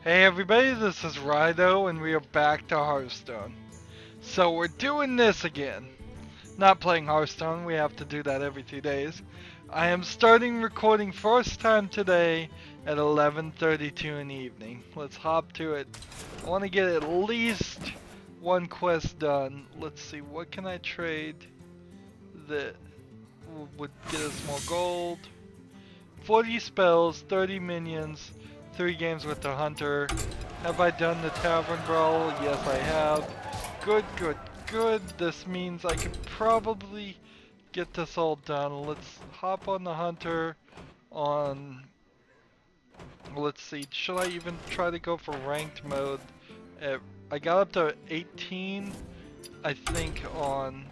Hey everybody, this is Rydo and we are back to Hearthstone. So we're doing this again. Not playing Hearthstone, we have to do that every 2 days. I am starting recording first time today at 11:32 in the evening. Let's hop to it. I want to get at least one quest done. Let's see, what can I trade that would get us more gold? 40 spells, 30 minions, 3 games with the hunter. Have I done the tavern brawl? Yes, I have. Good, good, good. This means I could probably get this all done. Let's hop on the hunter on... Let's see, should I even try to go for ranked mode? I got up to 18, I think, on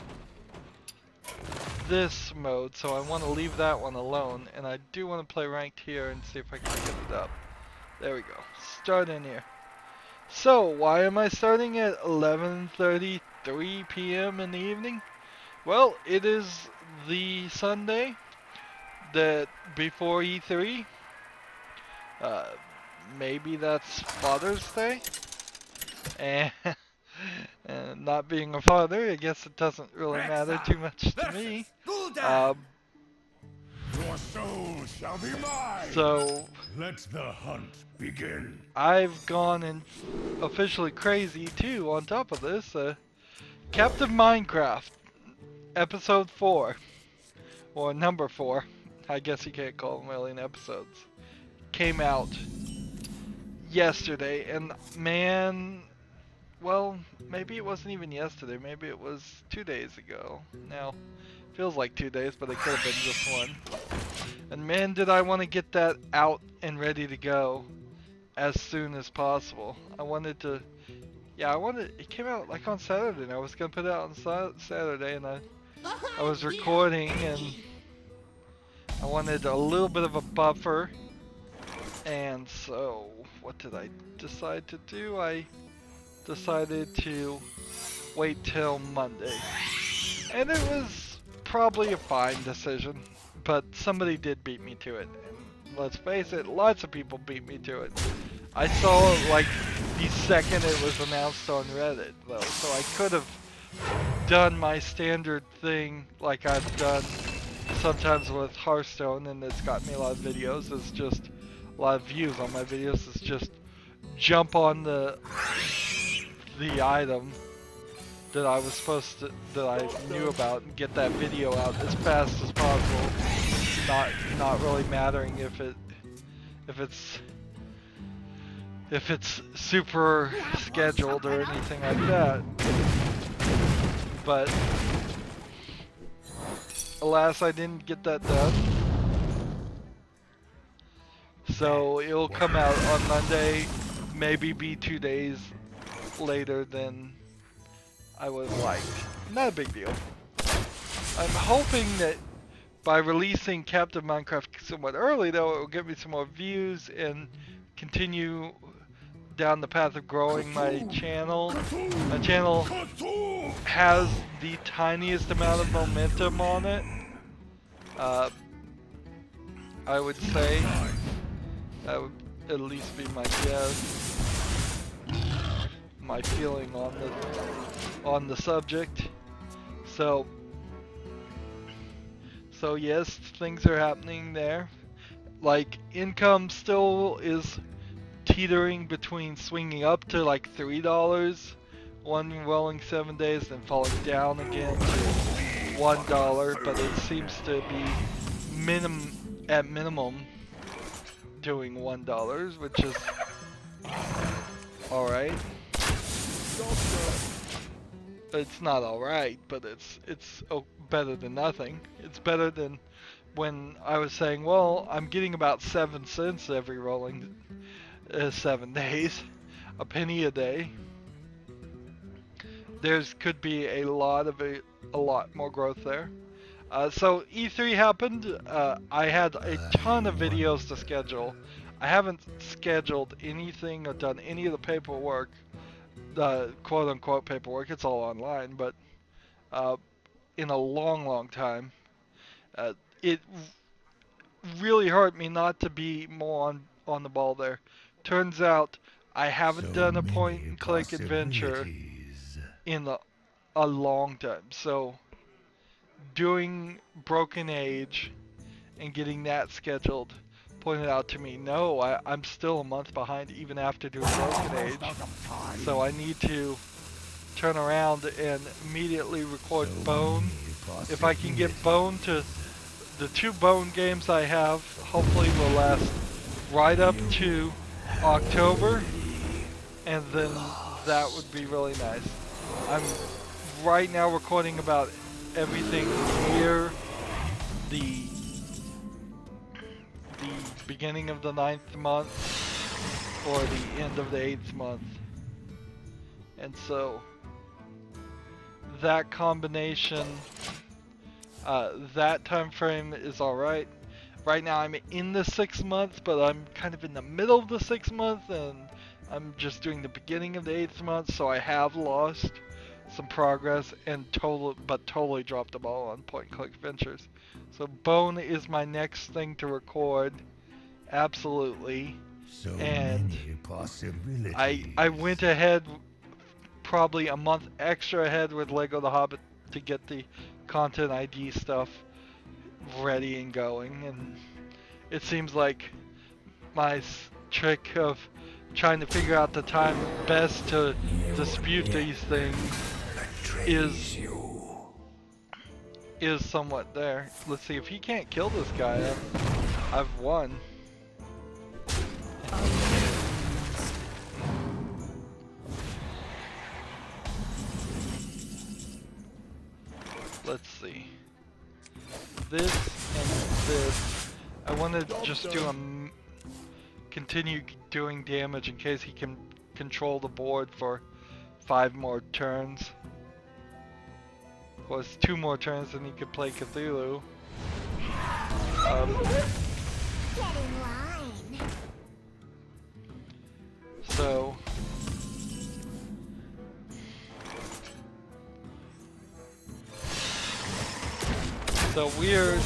this mode, so I want to leave that one alone, and I do want to play ranked here and see if I can get it up. There we go. Start in here. So, why am I starting at 11:33 p.m. in the evening? Well, it is the Sunday that before E3. Uh, Maybe that's Father's Day. And, and not being a father, I guess it doesn't really matter too much to me. Your soul shall be mine. So Let the hunt begin. I've gone and officially crazy too on top of this. Captain Minecraft, episode 4, or number 4, I guess you can't call them really episodes, came out yesterday, and man, well, maybe it wasn't even yesterday, maybe it was 2 days ago. Now, feels like 2 days, but it could have been just one. And man, did I want to get that out and ready to go as soon as possible. I wanted to, it came out like on Saturday, and I was going to put it out on Saturday, and I was recording, and I wanted a little bit of a buffer, and so, what did I decide to do? I decided to wait till Monday, and it was probably a fine decision, but somebody did beat me to it, and let's face it, lots of people beat me to it. I saw it like the second it was announced on Reddit, though, so I could have done my standard thing like I've done sometimes with Hearthstone, and it's got me a lot of videos. It's just a lot of views on my videos. It's just jump on the item that I was supposed to, that I knew about, and get that video out as fast as possible. Not really mattering if it's super scheduled or anything like that. But alas, I didn't get that done. So it'll come out on Monday, maybe be 2 days later than I would have liked. Not a big deal. I'm hoping that by releasing Captain Minecraft somewhat early, though, it will give me some more views and continue down the path of growing my channel. My channel has the tiniest amount of momentum on it. I would say that would at least be my guess, my feeling on the subject. So yes, things are happening there. Like, income still is teetering between swinging up to like $3 one rolling 7 days, then falling down again to $1, but it seems to be at minimum doing $1, which is alright. It's not alright, but it's better than nothing. It's better than when I was saying, well, I'm getting about 7 cents every rolling 7 days, a penny a day. Could be a lot more growth there. So E3 happened. I had a ton of videos to schedule. I haven't scheduled anything or done any of the paperwork, quote unquote paperwork. It's all online, but in a long time. It really hurt me not to be more on the ball there. Turns out I haven't done a point and click adventure in a long time. So doing Broken Age and getting that scheduled pointed out to me, no, I'm still a month behind even after doing Broken Age. So I need to turn around and immediately record Bone. If I can get Bone to the 2 Bone games I have, hopefully will last right up to October, and then that would be really nice. I'm right now recording about everything near the beginning of the 9th month or the end of the 8th month. And so that combination, that time frame is alright. Right now I'm in the 6th month, but I'm kind of in the middle of the 6th month, and I'm just doing the beginning of the 8th month, so I have lost some progress and totally dropped the ball on point and click adventures. So Bone is my next thing to record, absolutely. So And many possibilities. I went ahead probably a month extra ahead with Lego The Hobbit to get the content ID stuff ready and going, and it seems like my trick of trying to figure out the time best to dispute these things is somewhat there. Let's see, if he can't kill this guy, I've won. Let's see. This and this. I want to just do continue doing damage in case he can control the board for 5 more turns. Of course, 2 more turns and he could play Cthulhu. So we're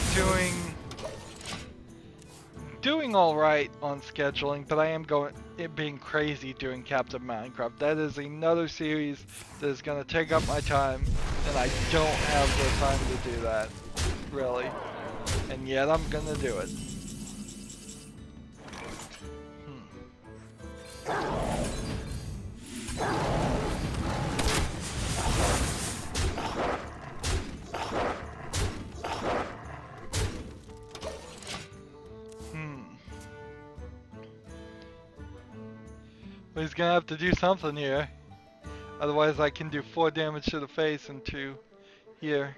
doing all right on scheduling, but I am being crazy doing Captain Minecraft. That is another series that is going to take up my time, and I don't have the time to do that, really. And yet I'm going to do it. Well, he's gonna have to do something here. Otherwise I can do 4 damage to the face and 2 here.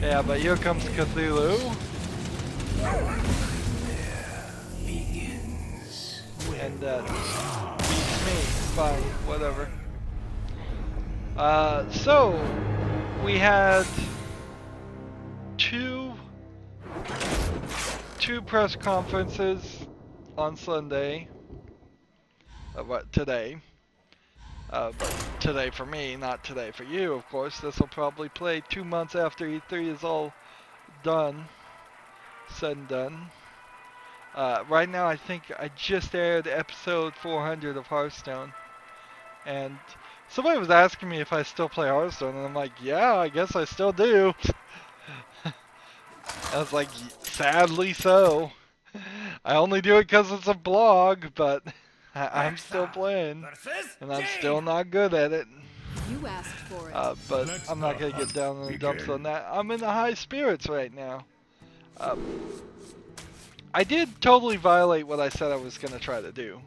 Yeah, but here comes Cthulhu. And that beats me. Fine, whatever. So we had two press conferences on Sunday. Today. But today for me, not today for you, of course. This will probably play 2 months after E3 is all done. Said and done. Right now I think I just aired episode 400 of Hearthstone. And somebody was asking me if I still play Hearthstone, and I'm like, yeah, I guess I still do. I was like, sadly so. I only do it because it's a blog, but I'm still playing, and I'm still not good at it. You asked for it. But I'm not going to get down in the dumps on that. I'm in the high spirits right now. I did totally violate what I said I was going to try to do,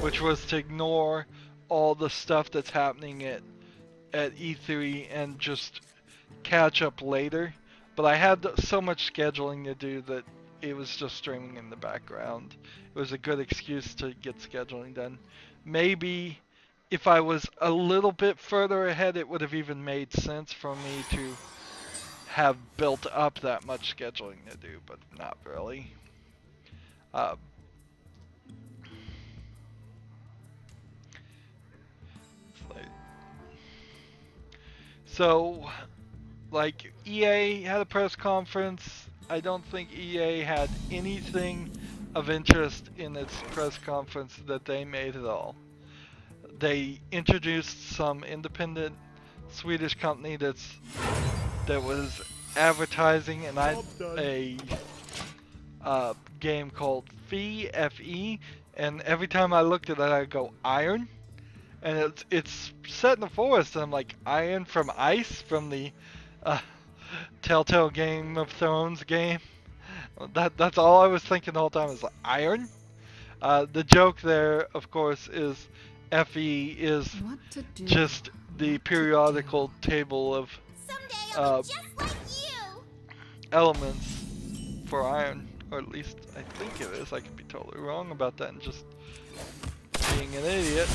which was to ignore all the stuff that's happening at E3 and just catch up later. But I had so much scheduling to do that it was just streaming in the background. It was a good excuse to get scheduling done. Maybe if I was a little bit further ahead, it would have even made sense for me to have built up that much scheduling to do, but not really. So, like, EA had a press conference. I don't think EA had anything of interest in its press conference that they made at all. They introduced some independent Swedish company that was advertising a game called Fe, and every time I looked at it, I go iron, and it's set in the forest. And I'm like, iron from ice from the Telltale Game of Thrones game. That's all I was thinking the whole time, is like, iron. The joke there, of course, is Fe is just the periodical table of elements for iron, or at least I think it is. I could be totally wrong about that and just being an idiot.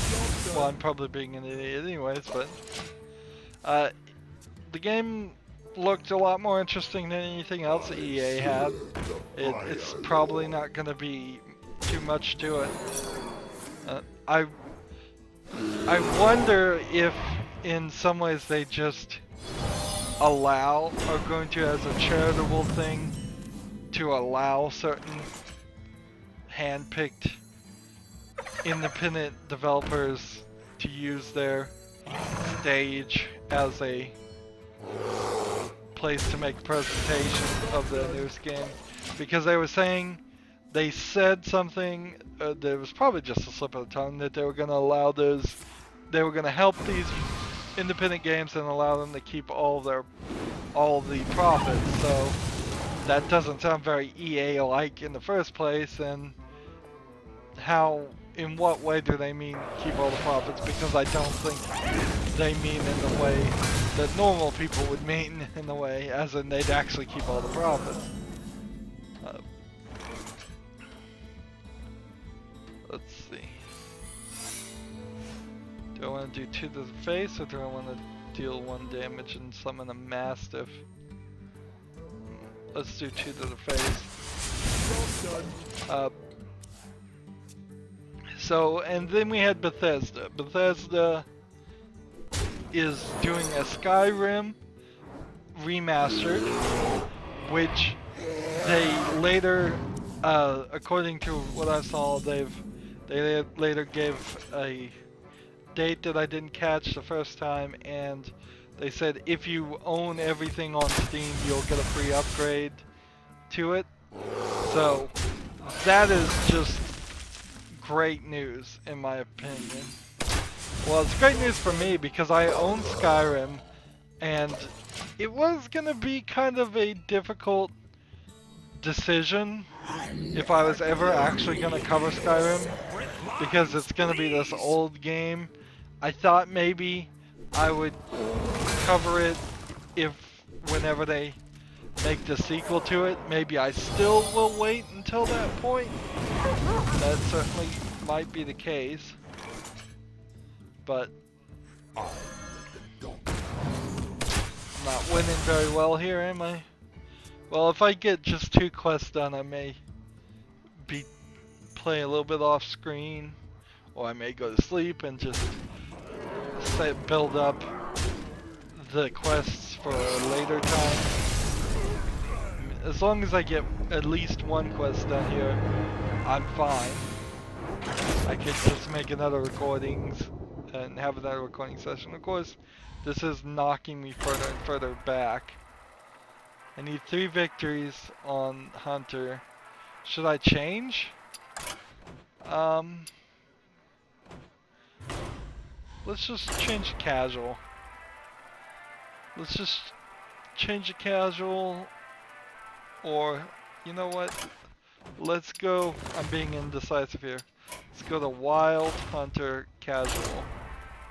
Well, I'm probably being an idiot anyways, but the game looked a lot more interesting than anything else that EA had. It's probably not going to be too much to it. I wonder if in some ways they just are going to, as a charitable thing, to allow certain hand-picked independent developers to use their stage as a place to make presentation of the newest game, because they were saying, they said something that was probably just a slip of the tongue, that they were going to allow those, they were going to help these independent games and allow them to keep all the profits. So that doesn't sound very EA-like in the first place. And in what way do they mean keep all the profits? Because I don't think they mean in the way that normal people would mean, in the way as in they'd actually keep all the profits. Let's see. Do I want to do 2 to the face, or do I want to deal 1 damage and summon a Mastiff? Let's do 2 to the face. So, and then we had Bethesda. Bethesda is doing a Skyrim remastered, which they later, according to what I saw, they later gave a date that I didn't catch the first time, and they said if you own everything on Steam, you'll get a free upgrade to it. So that is just great news, in my opinion. Well, it's great news for me because I own Skyrim, and it was gonna be kind of a difficult decision if I was ever actually gonna cover Skyrim, because it's gonna be this old game. I thought maybe I would cover it whenever they make the sequel to it. Maybe I still will wait until that point. That certainly might be the case. But I'm not winning very well here, am I? Well, if I get just 2 quests done, I may play a little bit off screen, or I may go to sleep and just build up the quests for a later time. As long as I get at least 1 quest done here, I'm fine. I could just make another recordings and have another recording session. Of course, this is knocking me further and further back. I need 3 victories on Hunter. Should I change? Let's just change to casual. Let's just change to casual, or you know what? Let's go. I'm being indecisive here. Let's go to Wild Hunter Casual.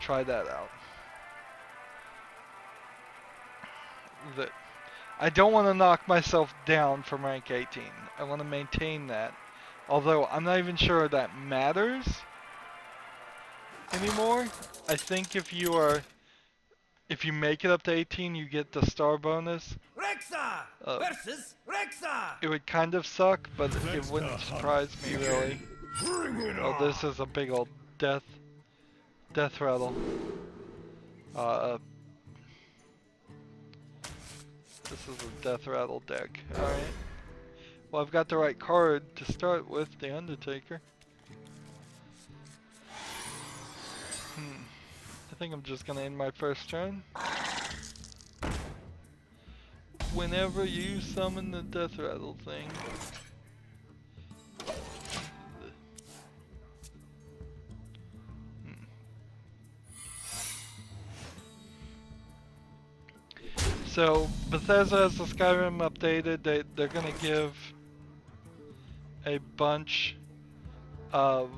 Try that out. I don't want to knock myself down from rank 18. I want to maintain that. Although I'm not even sure that matters anymore. I think if you make it up to 18, you get the star bonus. Rexa versus Rexa. It would kind of suck, but it wouldn't surprise me really. Oh, this is a big old death rattle. This is a death rattle deck. Alright. Well, I've got the right card to start with, the Undertaker. I think I'm just gonna end my first turn. Whenever you summon the death rattle thing. So Bethesda has the Skyrim updated. They're gonna give a bunch of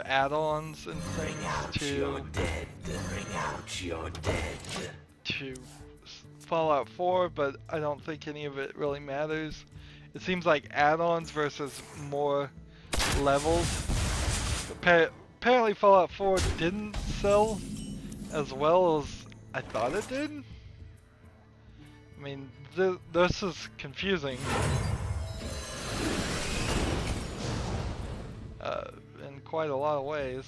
add-ons and things to Fallout 4, but I don't think any of it really matters. It seems like add-ons versus more levels. Apparently Fallout 4 didn't sell as well as I thought it did. I mean, this is confusing. In quite a lot of ways.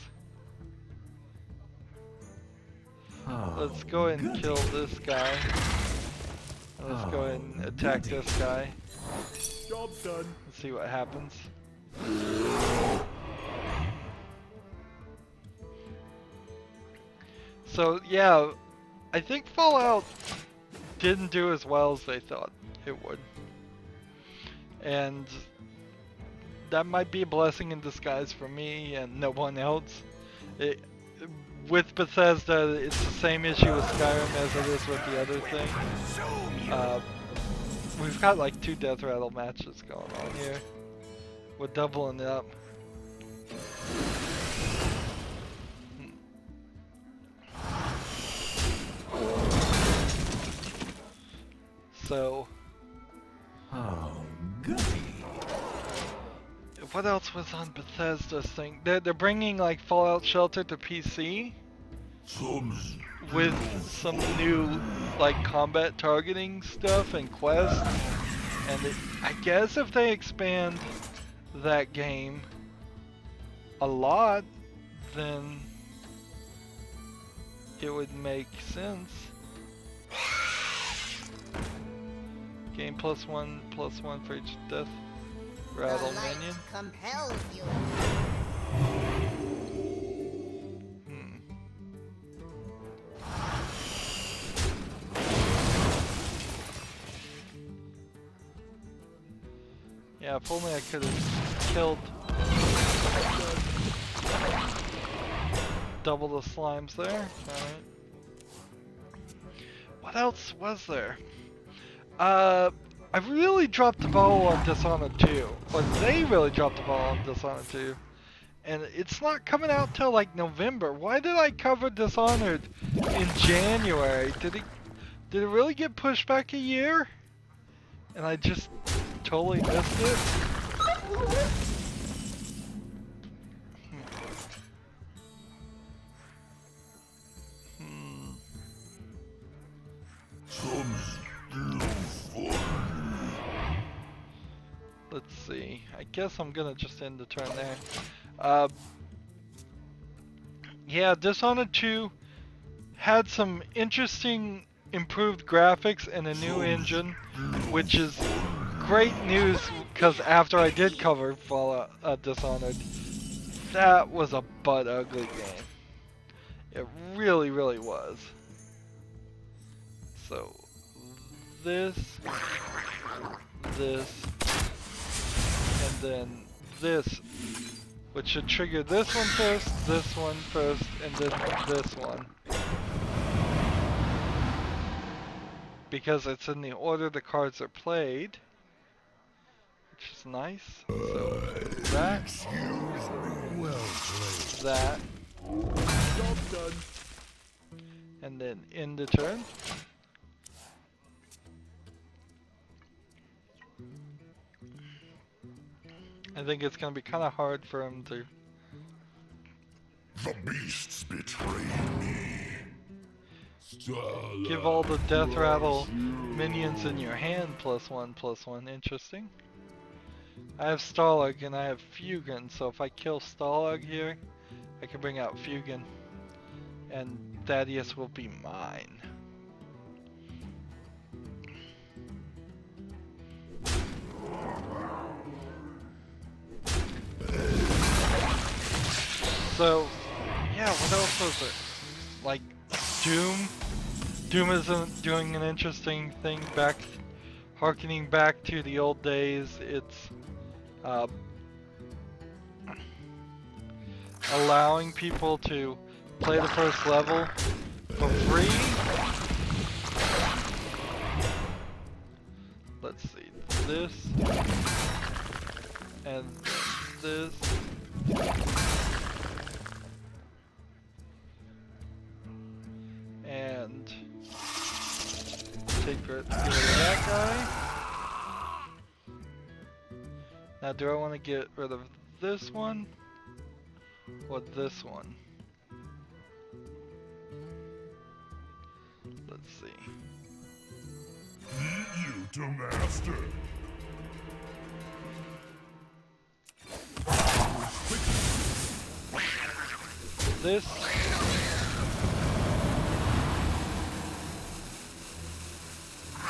Let's go ahead and kill this guy. Let's go ahead and attack this guy. Job done. Let's see what happens. So yeah, I think Fallout didn't do as well as they thought it would. And that might be a blessing in disguise for me and no one else. With Bethesda, it's the same issue with Skyrim as it is with the other thing. We've got like 2 death rattle matches going on here. We're doubling it up. So, what else was on Bethesda's thing? They're bringing like Fallout Shelter to PC with some new like combat targeting stuff and quests. And I guess if they expand that game a lot, then it would make sense. Gain +1/+1 for each death rattle minion. Compels you. Yeah, if only I could have killed double the slimes there. Alright. What else was there? I really dropped the ball on Dishonored 2. Or they really dropped the ball on Dishonored 2. And it's not coming out till like November. Why did I cover Dishonored in January? Did it really get pushed back a year? And I just totally missed it? Let's see. I guess I'm gonna just end the turn there. Yeah, Dishonored 2 had some interesting improved graphics and a new engine, which is great news because after I did cover Fallout Dishonored, that was a butt ugly game. It really, really was. So, this, and then this, which should trigger this one first, and then this one. Because it's in the order the cards are played, which is nice. So, that, that, and then end the turn. I think it's gonna be kind of hard for him to. The beasts betray me. Give all the death rattle minions in your hand +1/+1. Interesting. I have Stalag and I have Fugan, so if I kill Stalag here, I can bring out Fugan, and Thaddeus will be mine. So, yeah, what else was it? Like, Doom? Doom is doing an interesting thing harkening back to the old days. It's allowing people to play the first level for free. Let's see, this, and this. And take rid of that guy. Now, do I want to get rid of this one or this one? Let's see. Leave you to master. This.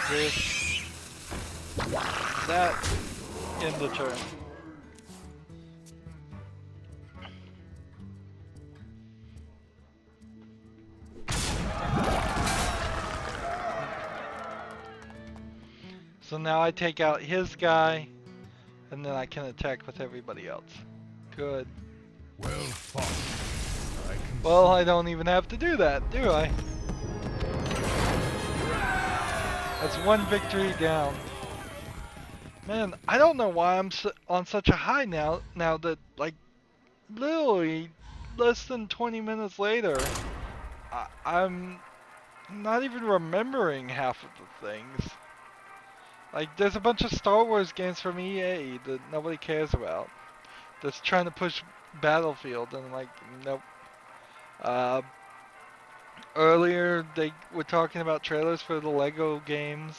This. That. In the turn. So now I take out his guy, and then I can attack with everybody else. Good. Well fought. Well, I don't even have to do that, do I? That's one victory down. Man, I don't know why I'm on such a high now that, like, literally less than 20 minutes later, I'm not even remembering half of the things. Like, there's a bunch of Star Wars games from EA that nobody cares about. That's trying to push Battlefield, and I'm like, nope. Earlier, they were talking about trailers for the Lego games.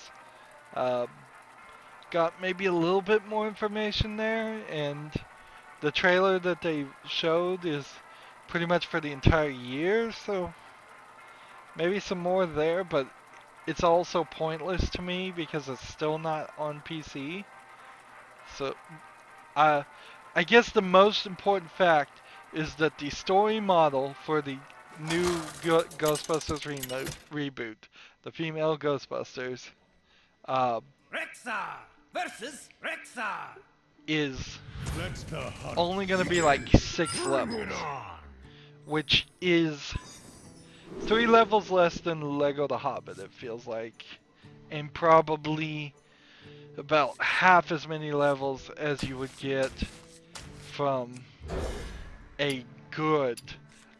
Got maybe a little bit more information there, and the trailer that they showed is pretty much for the entire year, so maybe some more there, but it's also pointless to me because it's still not on PC. So, I guess the most important fact is that the story model for the new Ghostbusters reboot, the female Ghostbusters, Rexar versus Rexar is Let's the hunt. only going to be like 6 levels, which is 3 levels less than Lego The Hobbit, it feels like, and probably about half as many levels as you would get from a good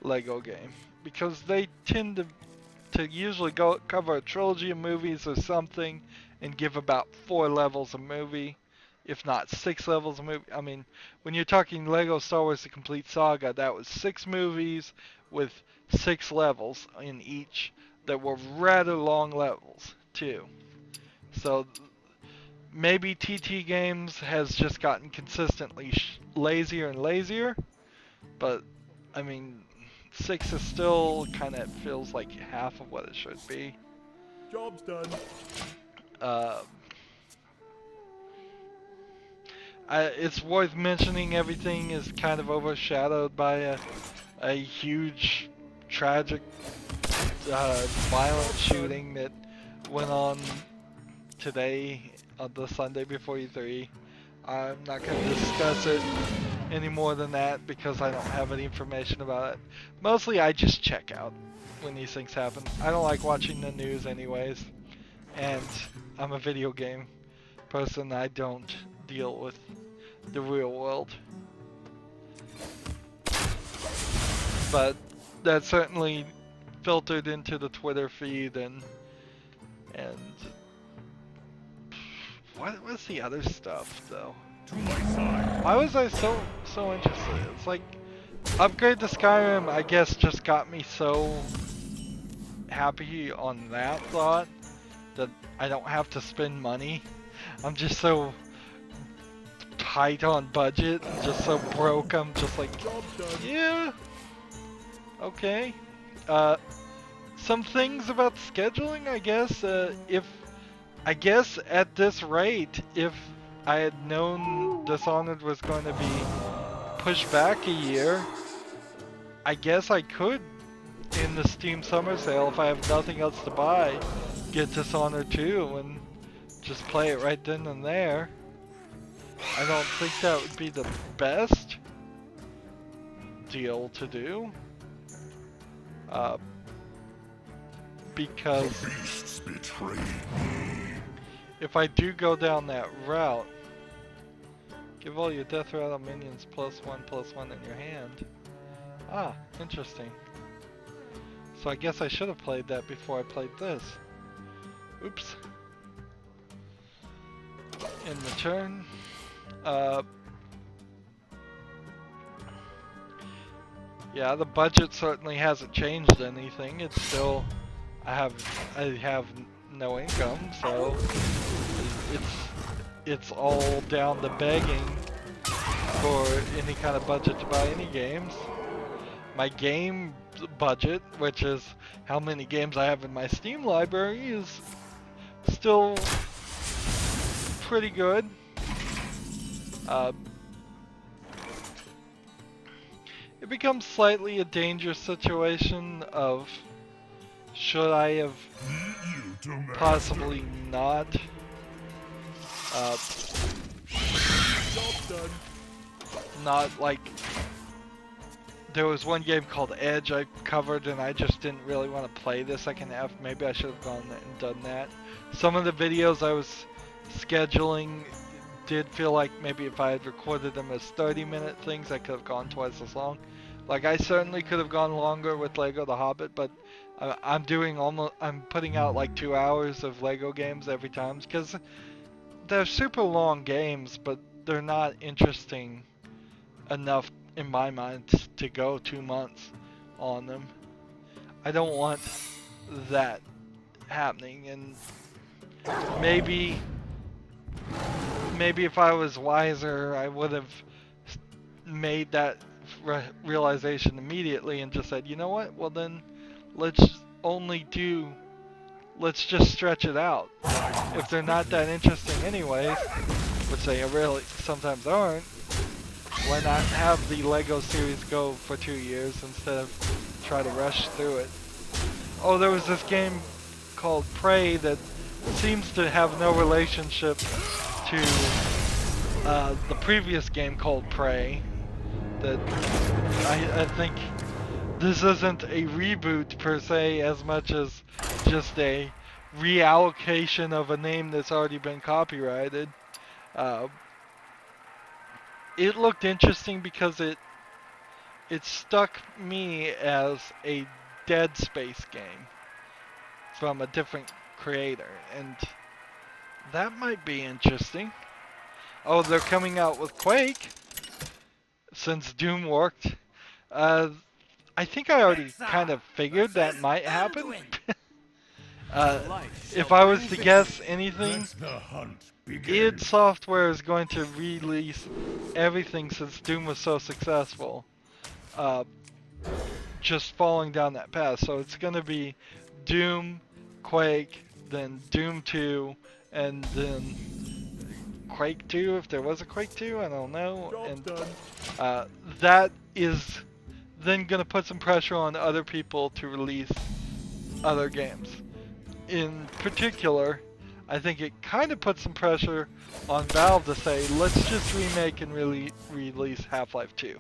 Lego game, because they tend to usually cover a trilogy of movies or something and give about 4 levels a movie, if not 6 levels a movie. I mean, when you're talking Lego Star Wars The Complete Saga, that was 6 movies with 6 levels in each that were rather long levels too. So maybe TT Games has just gotten consistently lazier and lazier, but I mean, 6 is still kind of feels like half of what it should be. Job's done. It's worth mentioning everything is kind of overshadowed by a huge, tragic, violent shooting that went on today on the Sunday before E3. I'm not going to discuss it any more than that because I don't have any information about it. Mostly I just check out when these things happen. I don't like watching the news anyways, and I'm a video game person. I don't deal with the real world. But that certainly filtered into the Twitter feed, and what was the other stuff though? To my side. Why was I so interested? It's like upgrade to Skyrim, I guess, just got me so happy on that thought that I don't have to spend money. I'm just so tight on budget, just so broke. I'm just like, yeah, okay. Some things about scheduling, I guess. I guess at this rate, if I had known Dishonored was going to be pushed back a year, I guess I could, in the Steam Summer Sale, if I have nothing else to buy, get Dishonored 2 and just play it right then and there. I don't think that would be the best deal to do. Because Beasts betrayed. if I do go down that route, give all your death rattle minions +1/+1 in your hand. Ah, interesting. So I guess I should have played that before I played this. Oops. In the turn. Yeah, the budget certainly hasn't changed anything. It's still, I have no income, so it's all down to begging for any kind of budget to buy any games. My game budget, which is how many games I have in my Steam library, is still pretty good. It becomes slightly a dangerous situation of should I have You to master. possibly not Job done. not like there was one game called Edge I covered and I just didn't really want to play the second half. Maybe I should have gone and done that. Some of the videos I was scheduling did feel like maybe if I had recorded them as 30-minute things, I could have gone twice as long. Like I certainly could have gone longer with Lego The Hobbit, but I'm putting out like 2 hours of Lego games every time because they're super long games, but they're not interesting enough in my mind to go 2 months on them. I don't want that happening, and maybe if I was wiser, I would have made that realization immediately and just said, you know what? Well then, let's just stretch it out. If they're not that interesting anyways, which they really sometimes aren't, why not have the Lego series go for 2 years instead of try to rush through it? Oh, there was this game called Prey that seems to have no relationship to the previous game called Prey. That I think this isn't a reboot per se as much as just a reallocation of a name that's already been copyrighted. It looked interesting because it struck me as a Dead Space game from a different creator, and that might be interesting. Oh, they're coming out with Quake since Doom worked. I think I already kind of figured that might happen. If I was to guess anything, Let the hunt begin. id Software is going to release everything since Doom was so successful. Just falling down that path. So it's going to be Doom, Quake, then Doom 2, and then Quake 2, if there was a Quake 2, I don't know. Job And done. that is then going to put some pressure on other people to release other games. In particular, I think it kind of puts some pressure on Valve to say, let's just remake and release Half-Life 2.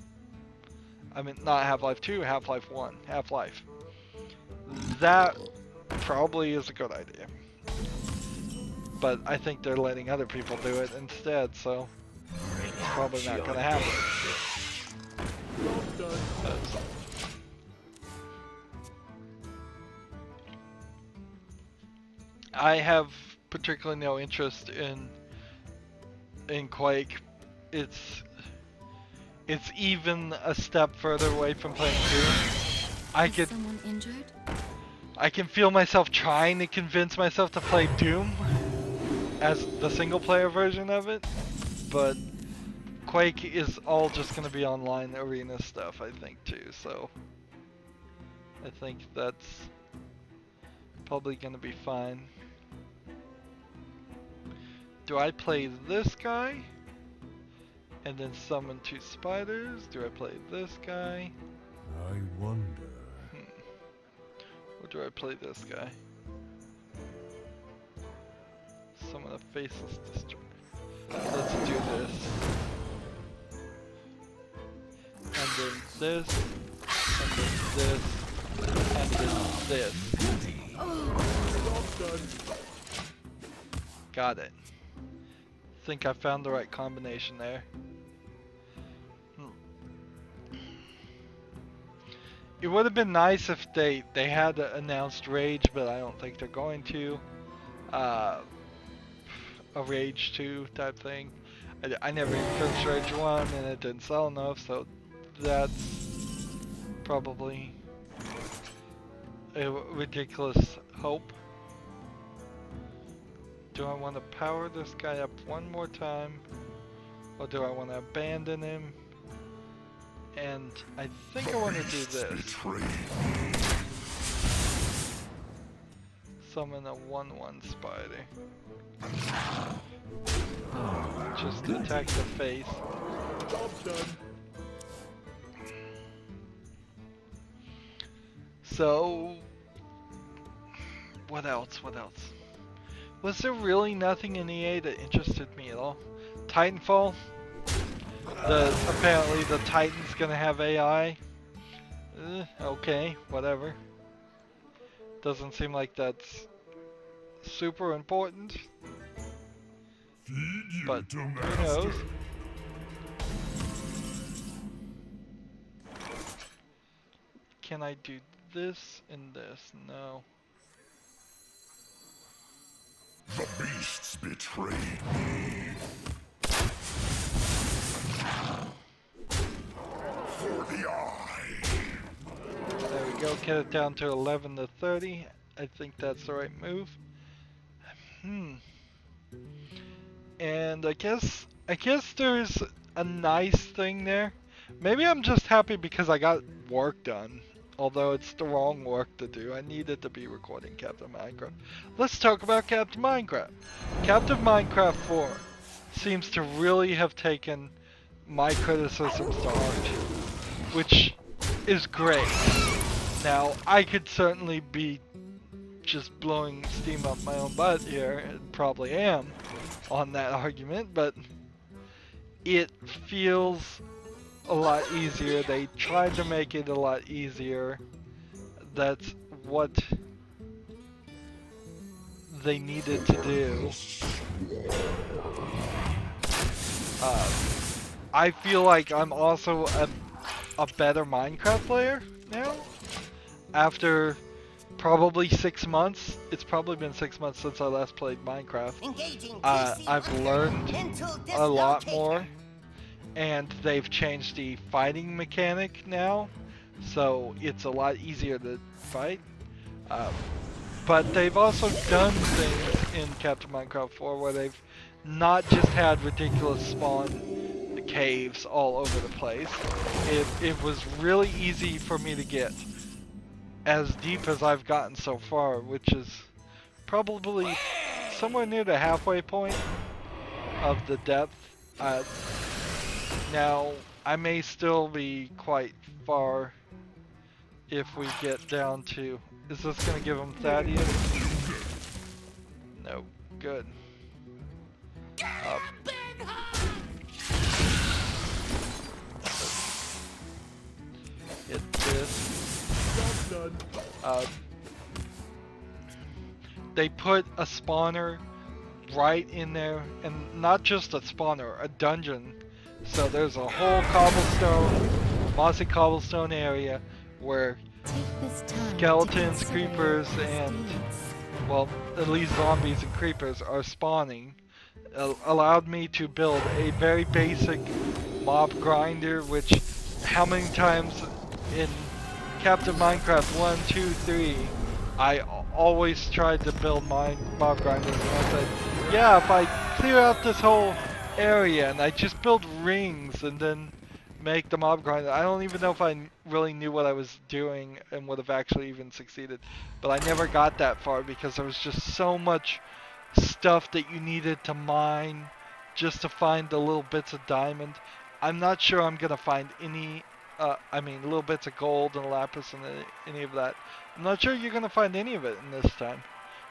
I mean, not Half-Life 2, Half-Life 1, Half-Life. That probably is a good idea. But I think they're letting other people do it instead, so it's probably not going to happen. Job done. I have particularly no interest in Quake. It's even a step further away from playing Doom. Is someone injured? I can feel myself trying to convince myself to play Doom as the single player version of it, but Quake is all just going to be online arena stuff, I think, too, so I think that's probably going to be fine. Do I play this guy and then summon 2 spiders? Do I play this guy? I wonder. Or do I play this guy? Summon a faceless destroyer. Let's do this. And then this. And then this. And then this. Job's done. Got it. Think I found the right combination there. It would have been nice if they had announced Rage, but I don't think they're going to. A Rage 2 type thing. I never even finished Rage 1 and it didn't sell enough, so that's probably a ridiculous hope. Do I want to power this guy up one more time? Or do I want to abandon him? And I think I want to do this. Summon a 1/1 spider. Just to attack the face. Job's done. So, what else? What else? Was there really nothing in EA that interested me at all? Titanfall? Apparently the Titan's gonna have AI. Okay, whatever. Doesn't seem like that's super important. But who knows? Can I do this and this? No. The beasts betrayed me. For the eye. There we go, get it down to 11 to 30. I think that's the right move. And I guess there's a nice thing there. Maybe I'm just happy because I got work done. Although it's the wrong work to do. I needed to be recording Captain Minecraft. Let's talk about Captain Minecraft. Captain Minecraft 4 seems to really have taken my criticisms to heart, which is great. Now, I could certainly be just blowing steam up my own butt here, and probably am on that argument, but it feels a lot easier. They tried to make it a lot easier. That's what they needed to do. I feel like I'm also a better Minecraft player now. After probably 6 months. It's probably been 6 months since I last played Minecraft. I've learned a lot more. And they've changed the fighting mechanic now, so it's a lot easier to fight. But they've also done things in Captain Minecraft 4 where they've not just had ridiculous spawn caves all over the place. It was really easy for me to get as deep as I've gotten so far, which is probably somewhere near the halfway point of the depth. Now, I may still be quite far if we get down to... Is this going to give him Thaddeus? No. Good. Hit this. They put a spawner right in there, and not just a spawner, a dungeon. So there's a whole cobblestone, mossy cobblestone area where skeletons, creepers, and, well, at least zombies and creepers are spawning. Allowed me to build a very basic mob grinder, which, how many times in Captain Minecraft 1, 2, 3, I always tried to build my mob grinders, and I said, yeah, if I clear out this whole area and I just build rings and then make the mob grinder. I don't even know if I really knew what I was doing and would have actually even succeeded. But I never got that far because there was just so much stuff that you needed to mine just to find the little bits of diamond. I'm not sure I'm gonna find any I mean, little bits of gold and lapis and any of that. I'm not sure you're gonna find any of it in this time.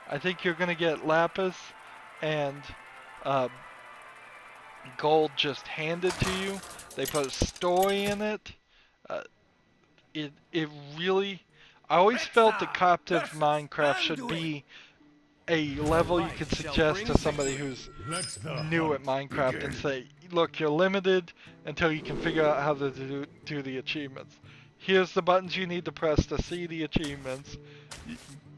I think you're gonna get lapis and uh, gold just handed to you. They put a story in it. Uh, it really. I always felt that captive Minecraft should be a level you could suggest to somebody who's new at Minecraft and say, look, you're limited until you can figure out how to do the achievements. Here's the buttons you need to press to see the achievements.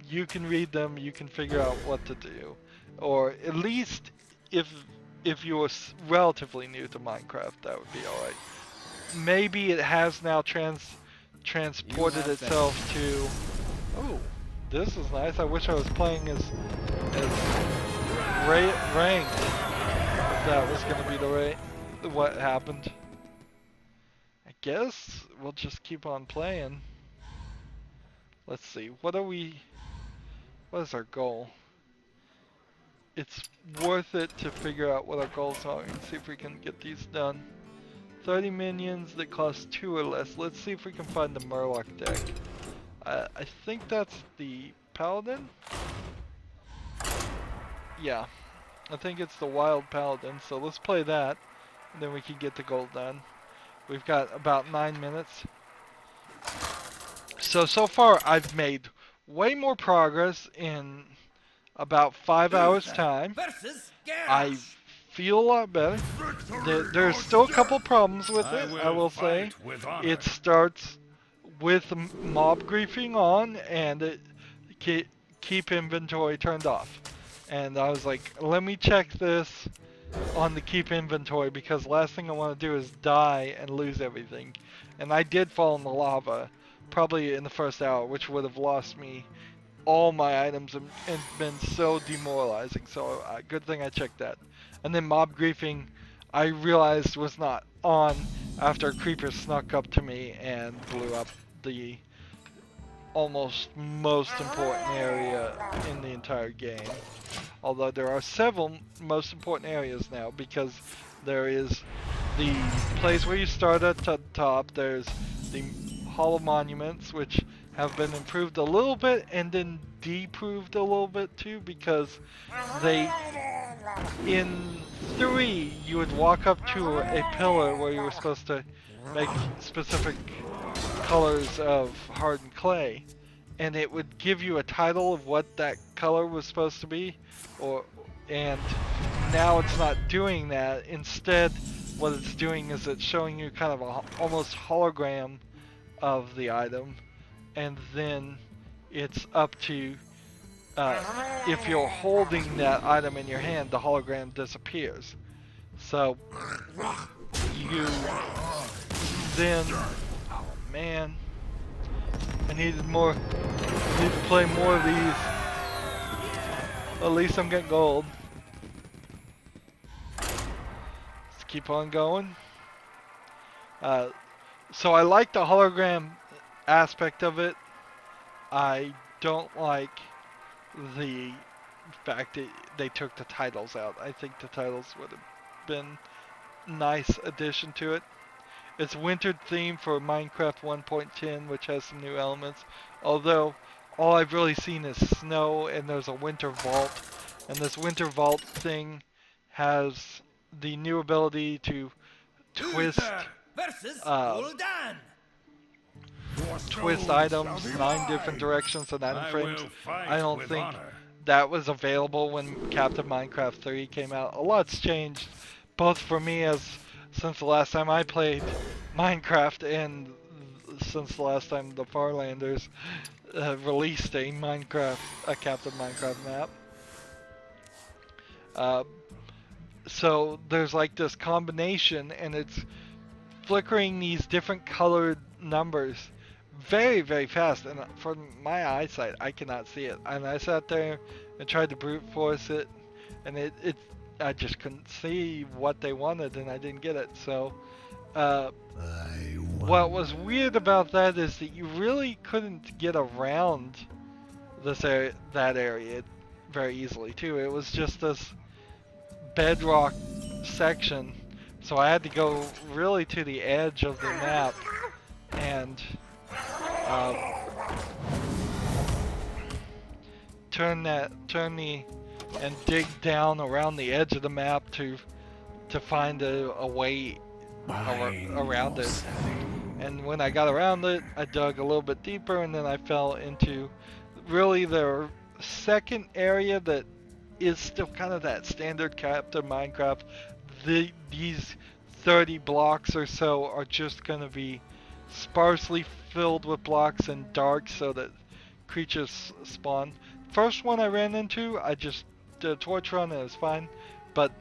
You can read them, you can figure out what to do. Or at least if you were relatively new to Minecraft, that would be alright. Maybe it has now transported itself to... Oh, this is nice. I wish I was playing as ranked. If that was going to be what happened. I guess we'll just keep on playing. Let's see. What is our goal? It's worth it to figure out what our goals are and see if we can get these done. 30 minions that cost 2 or less. Let's see if we can find the Murloc deck. I think that's the Paladin? Yeah. I think it's the Wild Paladin, so let's play that. And then we can get the gold done. We've got about 9 minutes. So far I've made way more progress in about 5 hours time. I feel a lot better. There's still a couple problems with it, I will say. It starts with mob griefing on and keep inventory turned off. And I was like, let me check this on the keep inventory because last thing I want to do is die and lose everything. And I did fall in the lava, probably in the first hour, which would have lost me all my items and been so demoralizing. So good thing I checked that. And then mob griefing, I realized was not on after a creeper snuck up to me and blew up the almost most important area in the entire game. Although there are several most important areas now because there is the place where you start at the top, there's the hollow monuments which have been improved a little bit and then deproved a little bit too because they in 3 you would walk up to a pillar where you were supposed to make specific colors of hardened clay and it would give you a title of what that color was supposed to be and now it's not doing that. Instead what it's doing is it's showing you kind of a almost hologram of the item and then it's up to if you're holding that item in your hand, the hologram disappears. So you then, oh man, I need to play more of these. At least I'm getting gold. Let's keep on going. So I like the hologram aspect of it. I don't like the fact that they took the titles out. I think the titles would have been a nice addition to it. It's winter theme for Minecraft 1.10, which has some new elements. Although all I've really seen is snow and there's a winter vault. And this winter vault thing has the new ability to twist items 9 different directions and item frames. I don't think that was available when Captive Minecraft 3 came out. A lot's changed, both for me since the last time I played Minecraft and since the last time the Farlanders released a Captive Minecraft map. So there's like this combination and it's flickering these different colored numbers very, very fast, and from my eyesight I cannot see it. And I sat there and tried to brute force it, and I just couldn't see what they wanted, and I didn't get it. So what was weird about that is that you really couldn't get around that area very easily too. It was just this bedrock section, so I had to go really to the edge of the map and um, turn and dig down around the edge of the map to find a way around it. And when I got around it, I dug a little bit deeper, and then I fell into really the second area that is still kind of that standard captive Minecraft. These 30 blocks or so are just going to be sparsely filled with blocks and dark so that creatures spawn. First one I ran into, I just did a torch run and it was fine, but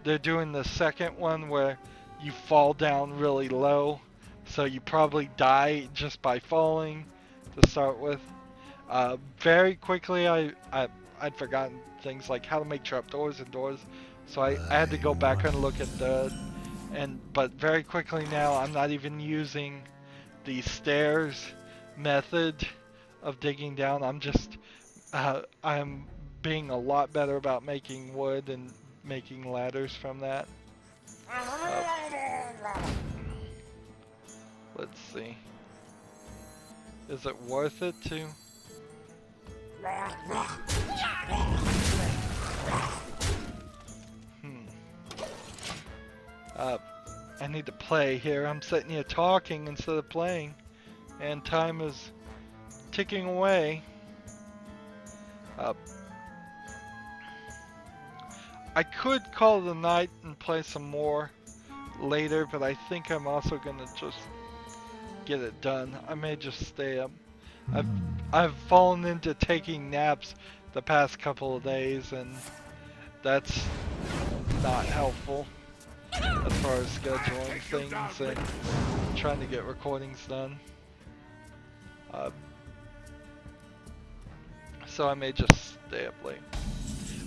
they're doing the second one where you fall down really low, so you probably die just by falling to start with. Very quickly I'd forgotten things like how to make trapdoors and doors, so I had to go back and look at but very quickly now I'm not even using the stairs method of digging down. I'm being a lot better about making wood and making ladders from that. Let's see. Is it worth it to? I need to play here. I'm sitting here talking instead of playing, and time is ticking away. I could call it a night and play some more later, but I think I'm also gonna just get it done. I may just stay up. I've fallen into taking naps the past couple of days, and that's not helpful as far as scheduling things and trying to get recordings done. So I may just stay up late.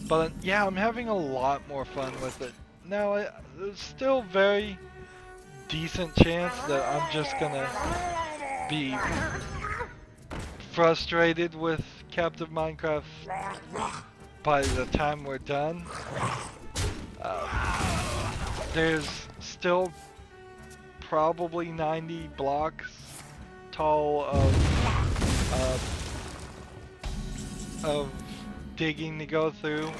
But yeah, I'm having a lot more fun with it. Now, there's still very decent chance that I'm just gonna be frustrated with Captive Minecraft by the time we're done. There's still probably 90 blocks tall of digging to go through.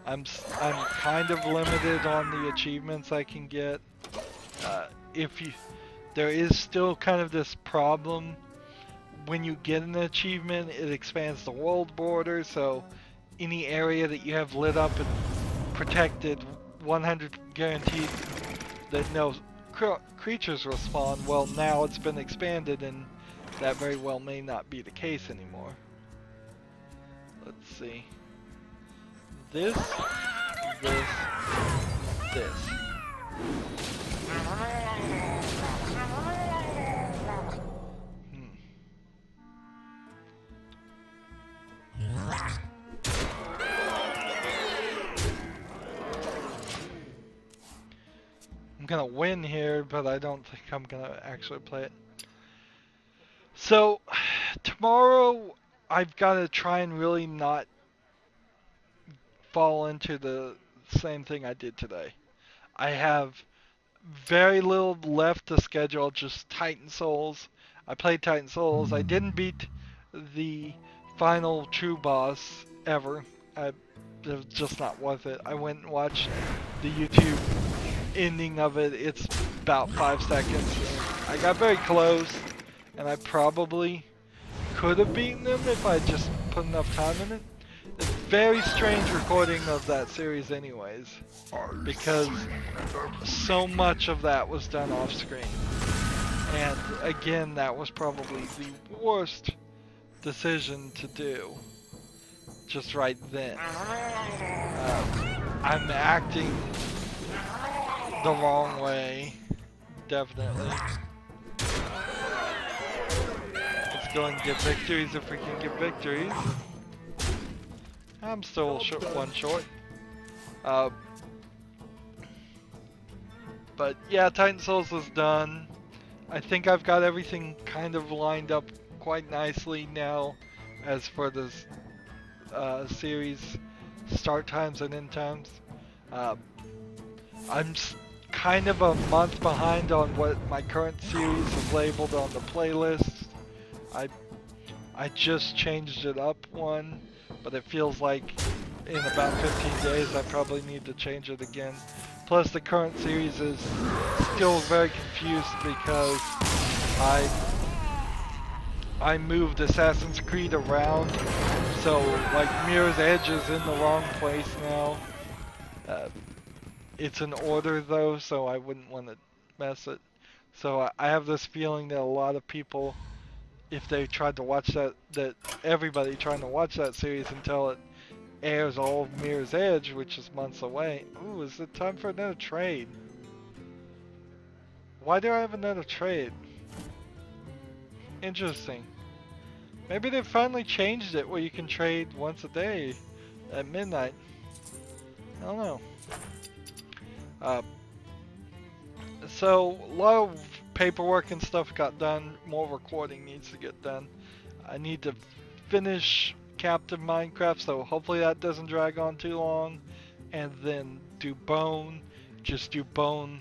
I'm kind of limited on the achievements I can get. There is still kind of this problem. When you get an achievement, it expands the world border, so any area that you have lit up and protected, 100 guaranteed that no creatures will spawn. Well, now it's been expanded, and that very well may not be the case anymore. Let's see. This. I'm gonna win here, but I don't think I'm gonna actually play it. So, tomorrow I've gotta try and really not fall into the same thing I did today. I have very little left to schedule, just Titan Souls. I played Titan Souls. I didn't beat the final true boss ever. It was just not worth it. I went and watched the YouTube ending of it. It's about 5 seconds. I got very close, and I probably could have beaten him if I just put enough time in it. It's a very strange recording of that series anyways, because so much of that was done off screen. And again, that was probably the worst decision to do, just right then. I'm acting the wrong way, definitely. Let's go and get victories if we can get victories. I'm still one short. But yeah, Titan Souls is done. I think I've got everything kind of lined up quite nicely now as for this series start times and end times. I'm kind of a month behind on what my current series is labeled on the playlist. I just changed it up one, but it feels like in about 15 days I probably need to change it again. Plus the current series is still very confused because I moved Assassin's Creed around, so like Mirror's Edge is in the wrong place now. It's an order though, so I wouldn't want to mess it. So I have this feeling that a lot of people, if they tried to watch that everybody trying to watch that series until it airs all of Mirror's Edge, which is months away. Ooh, is it time for another trade? Why do I have another trade? Interesting. Maybe they finally changed it where you can trade once a day at midnight. I don't know. So a lot of paperwork and stuff got done. More recording needs to get done. I need to finish Captive Minecraft, so hopefully that doesn't drag on too long. And then do Bone. Just do Bone.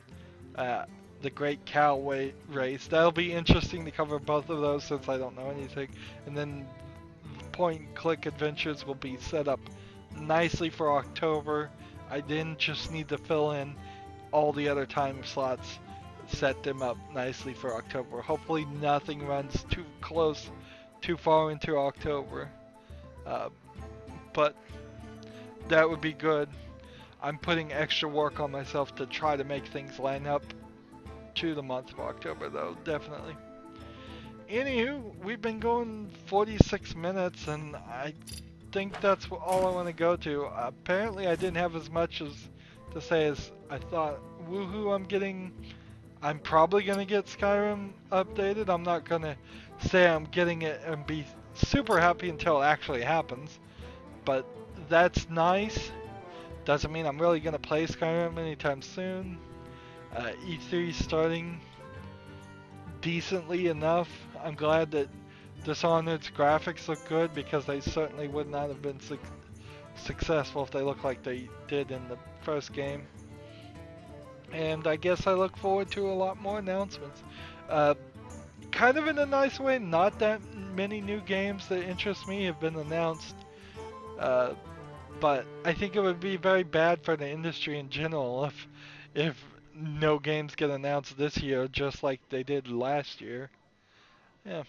The Great Cow Race. That'll be interesting to cover both of those since I don't know anything. And then point and click adventures will be set up nicely for October. I then just need to fill in all the other time slots, set them up nicely for October. Hopefully nothing runs too close, too far into October. But that would be good. I'm putting extra work on myself to try to make things line up to the month of October though, definitely. Anywho, we've been going 46 minutes and I think that's all I want to go to. Apparently I didn't have as much as to say as I thought. Woohoo, I'm probably gonna get Skyrim updated. I'm not gonna say I'm getting it and be super happy until it actually happens, but that's nice. Doesn't mean I'm really gonna play Skyrim anytime soon. E3 starting decently enough. I'm glad that Dishonored's graphics look good because they certainly would not have been successful if they looked like they did in the first game. And I guess I look forward to a lot more announcements. Kind of in a nice way, not that many new games that interest me have been announced. But I think it would be very bad for the industry in general if no games get announced this year just like they did last year. Yeah.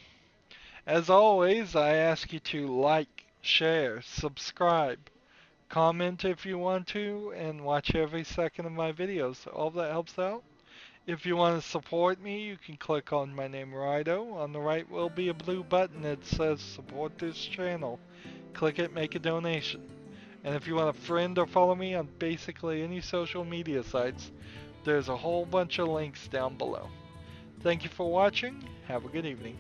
As always, I ask you to like, share, subscribe, comment if you want to, and watch every second of my videos. All that helps out. If you want to support me, you can click on my name, Rydo. On the right will be a blue button that says support this channel. Click it, make a donation. And if you want to friend or follow me on basically any social media sites, there's a whole bunch of links down below. Thank you for watching. Have a good evening.